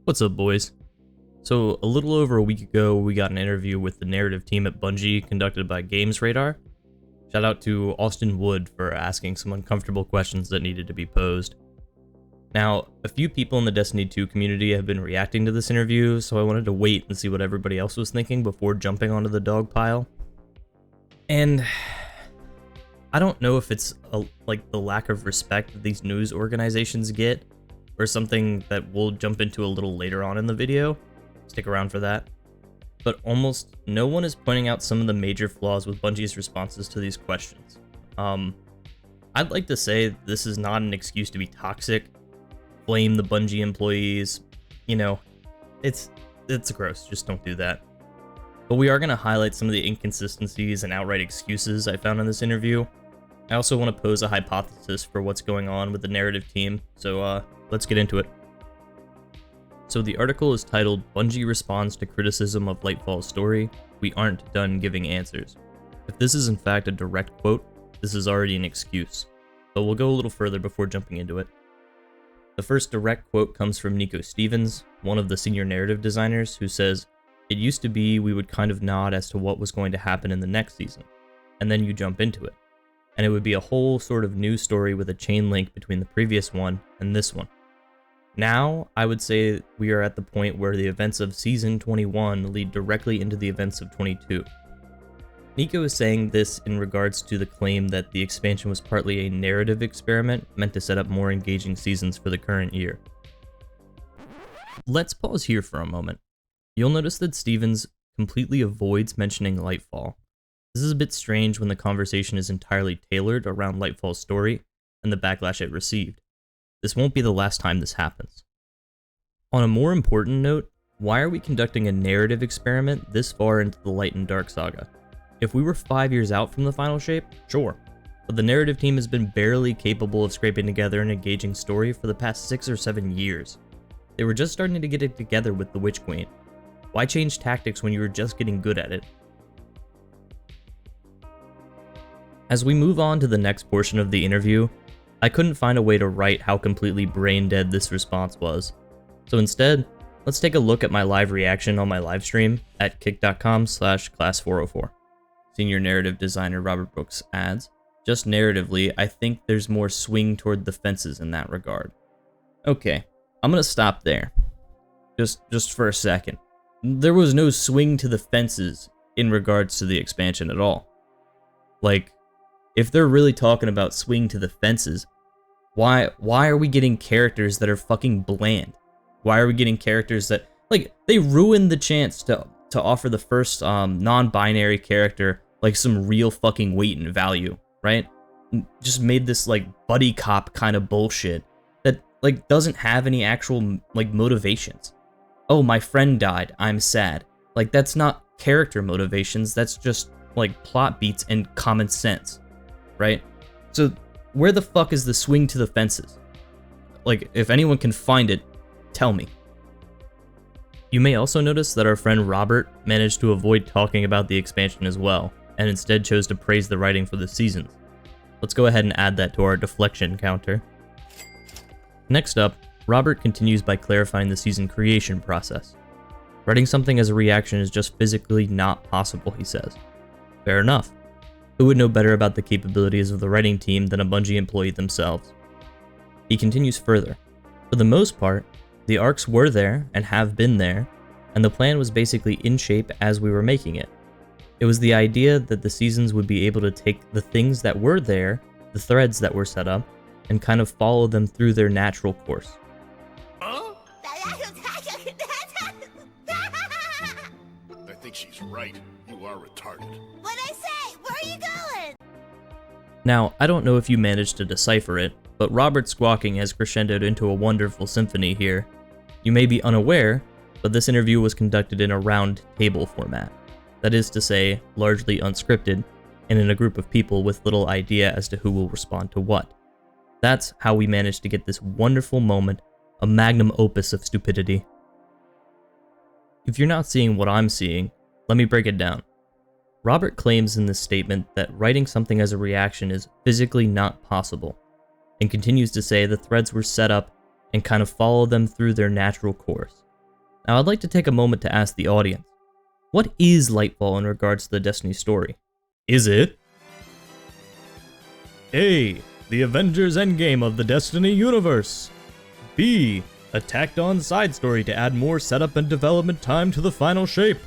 What's up, boys? So, a little over a week ago, we got an interview with the narrative team at Bungie conducted by Games Radar. Shout out to Austin Wood for asking some uncomfortable questions that needed to be posed. Now, a few people in the Destiny 2 community have been reacting to this interview, so I wanted to wait and see what everybody else was thinking before jumping onto the dog pile. And I don't know if it's like the lack of respect that these news organizations get, or something that we'll jump into a little later on in the video. Stick around for that. But almost no one is pointing out some of the major flaws with Bungie's responses to these questions. I'd like to say this is not an excuse to be toxic, blame the Bungie employees. You know, it's gross. Just don't do that. But we are going to highlight some of the inconsistencies and outright excuses I found in this interview. I also want to pose a hypothesis for what's going on with the narrative team, so let's get into it. So the article is titled, Bungie Responds to Criticism of Lightfall's Story, We Aren't Done Giving Answers. If this is in fact a direct quote, this is already an excuse, but we'll go a little further before jumping into it. The first direct quote comes from Nico Stevens, one of the senior narrative designers, who says, "It used to be we would kind of nod as to what was going to happen in the next season, and then you jump into it. And it would be a whole sort of new story with a chain link between the previous one and this one. Now, I would say we are at the point where the events of Season 21 lead directly into the events of 22. Nico is saying this in regards to the claim that the expansion was partly a narrative experiment meant to set up more engaging seasons for the current year. Let's pause here for a moment. You'll notice that Stevens completely avoids mentioning Lightfall. This is a bit strange when the conversation is entirely tailored around Lightfall's story and the backlash it received. This won't be the last time this happens. On a more important note, why are we conducting a narrative experiment this far into the Light and Dark saga? If we were 5 years out from the final shape, sure, but the narrative team has been barely capable of scraping together an engaging story for the past 6 or 7 years. They were just starting to get it together with the Witch Queen. Why change tactics when you were just getting good at it? As we move on to the next portion of the interview, I couldn't find a way to write how completely brain dead this response was. So instead, let's take a look at my live reaction on my live stream at kick.com/class404. Senior narrative designer Robert Brooks adds, "Just narratively, I think there's more swing toward the fences in that regard." Okay, I'm gonna stop there. Just for a second. There was no swing to the fences in regards to the expansion at all. Like, if they're really talking about swing to the fences, why are we getting characters that are fucking bland? Why are we getting characters that, like, they ruined the chance to offer the first non-binary character like some real fucking weight and value, right? Just made this like buddy cop kind of bullshit that like doesn't have any actual like motivations. Oh, my friend died, I'm sad. Like, that's not character motivations, that's just like plot beats and common sense. Right? So where the fuck is the swing to the fences? Like, if anyone can find it, tell me. You may also notice that our friend Robert managed to avoid talking about the expansion as well, and instead chose to praise the writing for the seasons. Let's go ahead and add that to our deflection counter. Next up, Robert continues by clarifying the season creation process. Writing something as a reaction is just physically not possible, he says. Fair enough. Who would know better about the capabilities of the writing team than a Bungie employee themselves? He continues further. For the most part, the arcs were there and have been there, and the plan was basically in shape as we were making it. It was the idea that the seasons would be able to take the things that were there, the threads that were set up, and kind of follow them through their natural course. Huh? I think she's right. You are retarded. What'd I say? Where are you going? Now, I don't know if you managed to decipher it, but Robert's squawking has crescendoed into a wonderful symphony here. You may be unaware, but this interview was conducted in a round table format. That is to say, largely unscripted, and in a group of people with little idea as to who will respond to what. That's how we managed to get this wonderful moment, a magnum opus of stupidity. If you're not seeing what I'm seeing, let me break it down. Robert claims in this statement that writing something as a reaction is physically not possible, and continues to say the threads were set up and kind of follow them through their natural course. Now I'd like to take a moment to ask the audience, what is Lightfall in regards to the Destiny story? Is it A, the Avengers Endgame of the Destiny universe? B, a tacked-on side story to add more setup and development time to the final shape?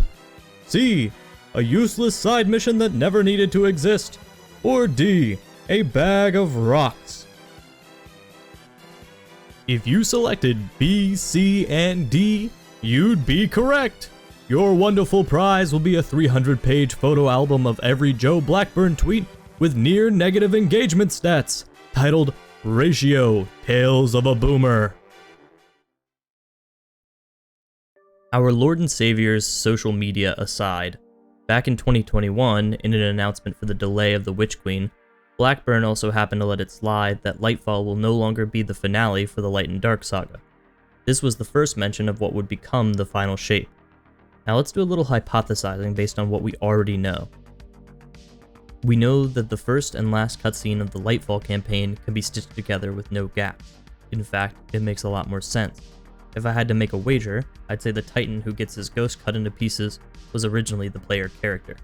C, a useless side mission that never needed to exist? Or D, a bag of rocks? If you selected B, C, and D, you'd be correct. Your wonderful prize will be a 300-page photo album of every Joe Blackburn tweet with near-negative engagement stats, titled Ratio: Tales of a Boomer. Our Lord and Savior's social media aside, back in 2021, in an announcement for the delay of The Witch Queen, Blackburn also happened to let it slide that Lightfall will no longer be the finale for the Light and Dark saga. This was the first mention of what would become the final shape. Now let's do a little hypothesizing based on what we already know. We know that the first and last cutscene of the Lightfall campaign can be stitched together with no gaps. In fact, it makes a lot more sense. If I had to make a wager, I'd say the Titan who gets his ghost cut into pieces was originally the player character.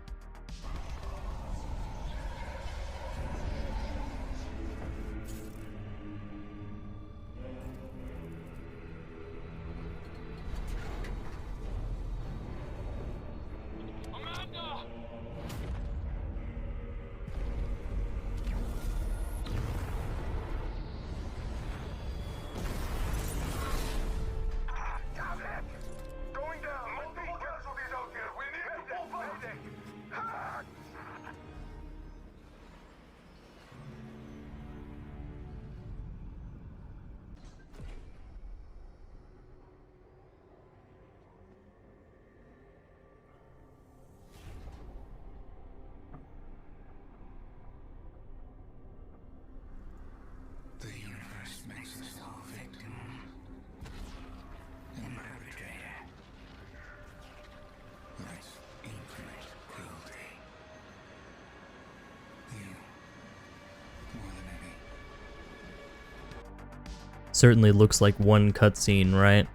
The universe makes us all victim. And perpetrator. That's infinite cruelty. You, more than any. Certainly looks like one cutscene, right?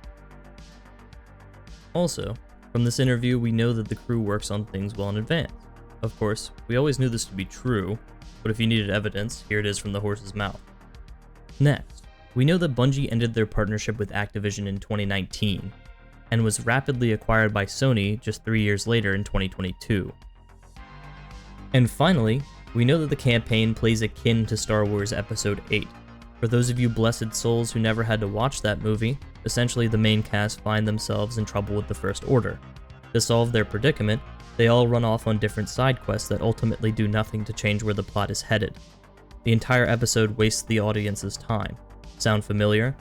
Also, from this interview, we know that the crew works on things well in advance. Of course, we always knew this to be true, but if you needed evidence, here it is from the horse's mouth. Next, we know that Bungie ended their partnership with Activision in 2019, and was rapidly acquired by Sony just 3 years later in 2022. And finally, we know that the campaign plays akin to Star Wars Episode 8. For those of you blessed souls who never had to watch that movie, essentially the main cast find themselves in trouble with the First Order. To solve their predicament, they all run off on different side quests that ultimately do nothing to change where the plot is headed. The entire episode wastes the audience's time. Sound familiar?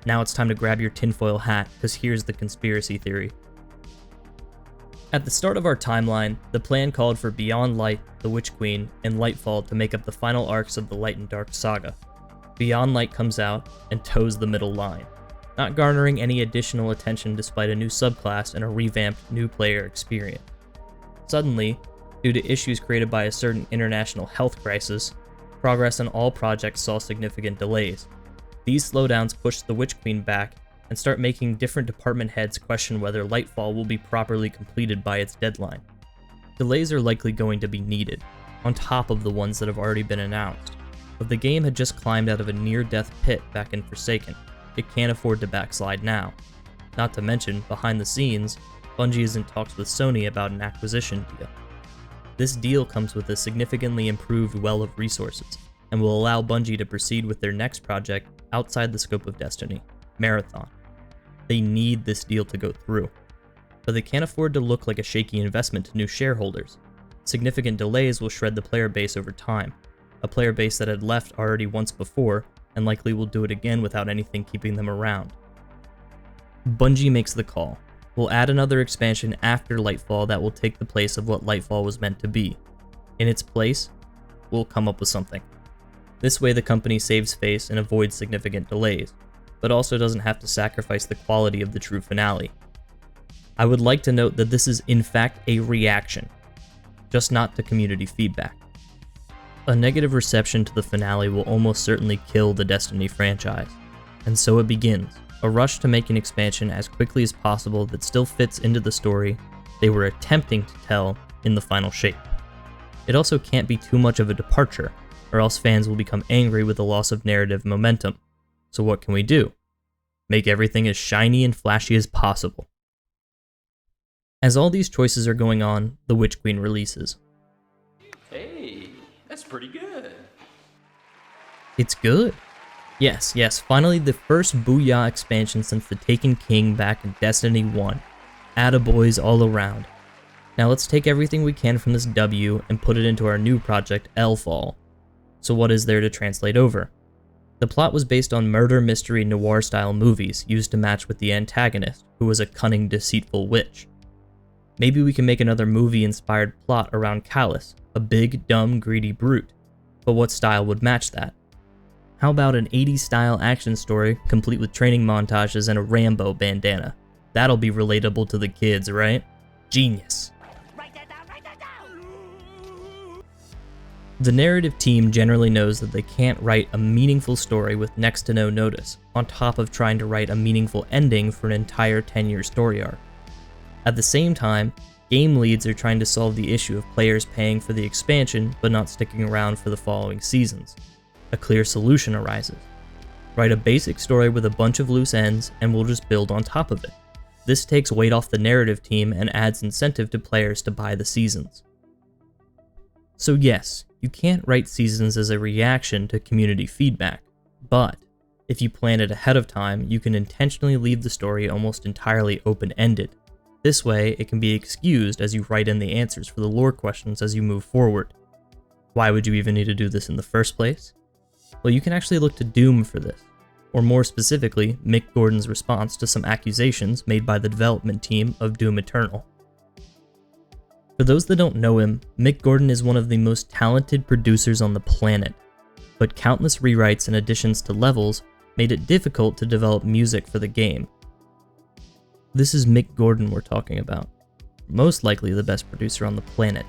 Now it's time to grab your tinfoil hat, because here's the conspiracy theory. At the start of our timeline, the plan called for Beyond Light, The Witch Queen, and Lightfall to make up the final arcs of the Light and Dark saga. Beyond Light comes out and toes the middle line, not garnering any additional attention despite a new subclass and a revamped new player experience. Suddenly, due to issues created by a certain international health crisis, progress on all projects saw significant delays. These slowdowns pushed the Witch Queen back and start making different department heads question whether Lightfall will be properly completed by its deadline. Delays are likely going to be needed, on top of the ones that have already been announced, but the game had just climbed out of a near-death pit back in Forsaken. It can't afford to backslide now. Not to mention, behind the scenes, Bungie is in talks with Sony about an acquisition deal. This deal comes with a significantly improved well of resources, and will allow Bungie to proceed with their next project outside the scope of Destiny, Marathon. They need this deal to go through, but they can't afford to look like a shaky investment to new shareholders. Significant delays will shred the player base over time, a player base that had left already once before, and likely will do it again without anything keeping them around. Bungie makes the call. We'll add another expansion after Lightfall that will take the place of what Lightfall was meant to be. In its place, we'll come up with something. This way the company saves face and avoids significant delays, but also doesn't have to sacrifice the quality of the true finale. I would like to note that this is in fact a reaction, just not to community feedback. A negative reception to the finale will almost certainly kill the Destiny franchise, and so it begins. a rush to make an expansion as quickly as possible that still fits into the story they were attempting to tell in the final shape. It also can't be too much of a departure, or else fans will become angry with the loss of narrative momentum. So what can we do? Make everything as shiny and flashy as possible. As all these choices are going on, the Witch Queen releases. Hey, that's pretty good. It's good. Yes, finally the first Booyah expansion since the Taken King back in Destiny 1. Attaboys all around. Now let's take everything we can from this W and put it into our new project, Lightfall. So what is there to translate over? The plot was based on murder mystery noir style movies used to match with the antagonist, who was a cunning, deceitful witch. Maybe we can make another movie inspired plot around Callus, a big, dumb, greedy brute. But what style would match that? How about an 80s style action story complete with training montages and a Rambo bandana? That'll be relatable to the kids, right? Genius. Write that down. The narrative team generally knows that they can't write a meaningful story with next to no notice, on top of trying to write a meaningful ending for an entire 10-year story arc. At the same time, game leads are trying to solve the issue of players paying for the expansion but not sticking around for the following seasons. A clear solution arises. Write a basic story with a bunch of loose ends and we'll just build on top of it. This takes weight off the narrative team and adds incentive to players to buy the seasons. So yes, you can't write seasons as a reaction to community feedback, but if you plan it ahead of time, you can intentionally leave the story almost entirely open-ended. This way, it can be excused as you write in the answers for the lore questions as you move forward. Why would you even need to do this in the first place? Well, you can actually look to Doom for this, or more specifically, Mick Gordon's response to some accusations made by the development team of Doom Eternal. For those that don't know him, Mick Gordon is one of the most talented producers on the planet, but countless rewrites and additions to levels made it difficult to develop music for the game. This is Mick Gordon we're talking about, most likely the best producer on the planet.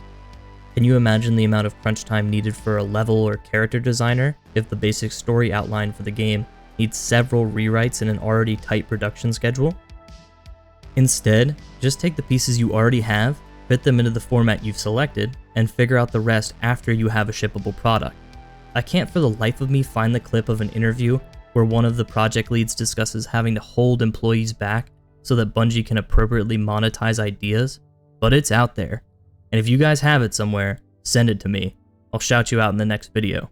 Can you imagine the amount of crunch time needed for a level or character designer if the basic story outline for the game needs several rewrites in an already tight production schedule? Instead, just take the pieces you already have, fit them into the format you've selected, and figure out the rest after you have a shippable product. I can't for the life of me find the clip of an interview where one of the project leads discusses having to hold employees back so that Bungie can appropriately monetize ideas, but it's out there. And if you guys have it somewhere, send it to me. I'll shout you out in the next video.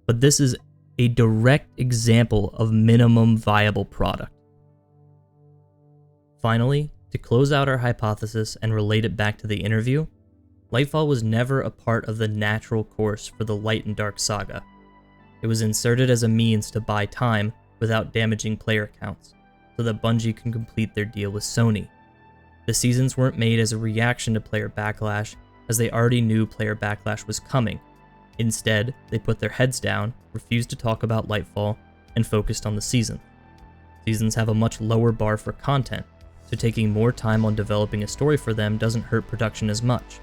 But this is a direct example of minimum viable product. Finally, to close out our hypothesis and relate it back to the interview, Lightfall was never a part of the natural course for the Light and Dark saga. It was inserted as a means to buy time without damaging player counts, so that Bungie can complete their deal with Sony. The seasons weren't made as a reaction to player backlash, as they already knew player backlash was coming. Instead, they put their heads down, refused to talk about Lightfall, and focused on the season. Seasons have a much lower bar for content, so taking more time on developing a story for them doesn't hurt production as much.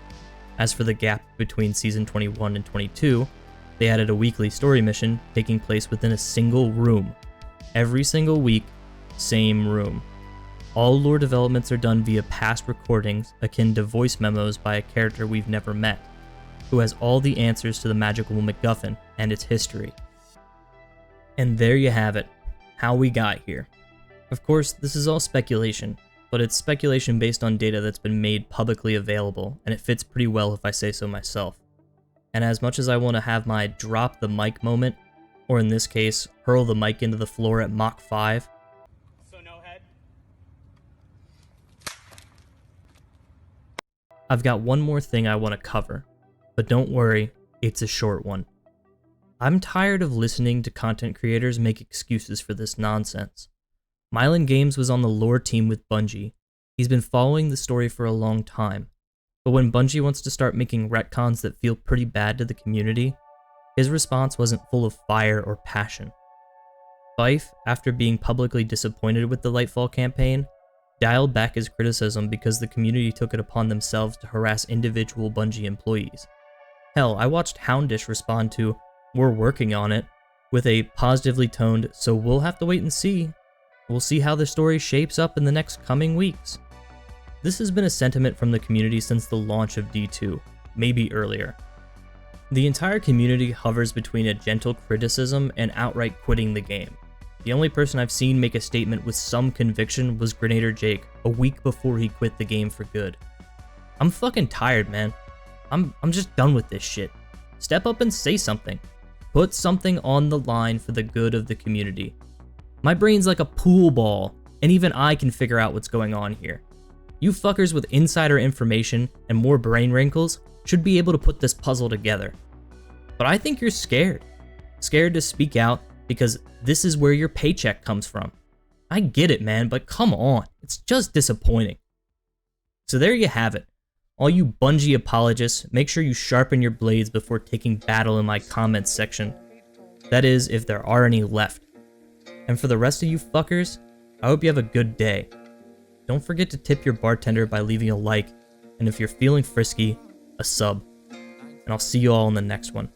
As for the gap between Season 21 and 22, they added a weekly story mission taking place within a single room. Every single week, same room. All lore developments are done via past recordings akin to voice memos by a character we've never met, who has all the answers to the magical MacGuffin and its history. And there you have it, how we got here. Of course, this is all speculation, but it's speculation based on data that's been made publicly available, and it fits pretty well if I say so myself. And as much as I want to have my drop the mic moment, or in this case, hurl the mic into the floor at Mach 5, I've got one more thing I want to cover, but don't worry, it's a short one. I'm tired of listening to content creators make excuses for this nonsense. Mylan Games was on the lore team with Bungie. He's been following the story for a long time, but when Bungie wants to start making retcons that feel pretty bad to the community, his response wasn't full of fire or passion. Fife, after being publicly disappointed with the Lightfall campaign, dialed back his criticism because the community took it upon themselves to harass individual Bungie employees. Hell, I watched Houndish respond to, "We're working on it," with a positively toned, "so we'll have to wait and see," We'll see how the story shapes up in the next coming weeks. This has been a sentiment from the community since the launch of D2, maybe earlier. The entire community hovers between a gentle criticism and outright quitting the game. The only person I've seen make a statement with some conviction was Grenader Jake a week before he quit the game for good. I'm fucking tired, man. I'm just done with this shit. Step up and say something. Put something on the line for the good of the community. My brain's like a pool ball, and even I can figure out what's going on here. You fuckers with insider information and more brain wrinkles should be able to put this puzzle together. But I think you're scared. Scared to speak out because this is where your paycheck comes from. I get it, man, but come on. It's just disappointing. So there you have it. All you Bungie apologists, make sure you sharpen your blades before taking battle in my comments section. That is, if there are any left. And for the rest of you fuckers, I hope you have a good day. Don't forget to tip your bartender by leaving a like, and if you're feeling frisky, a sub. And I'll see you all in the next one.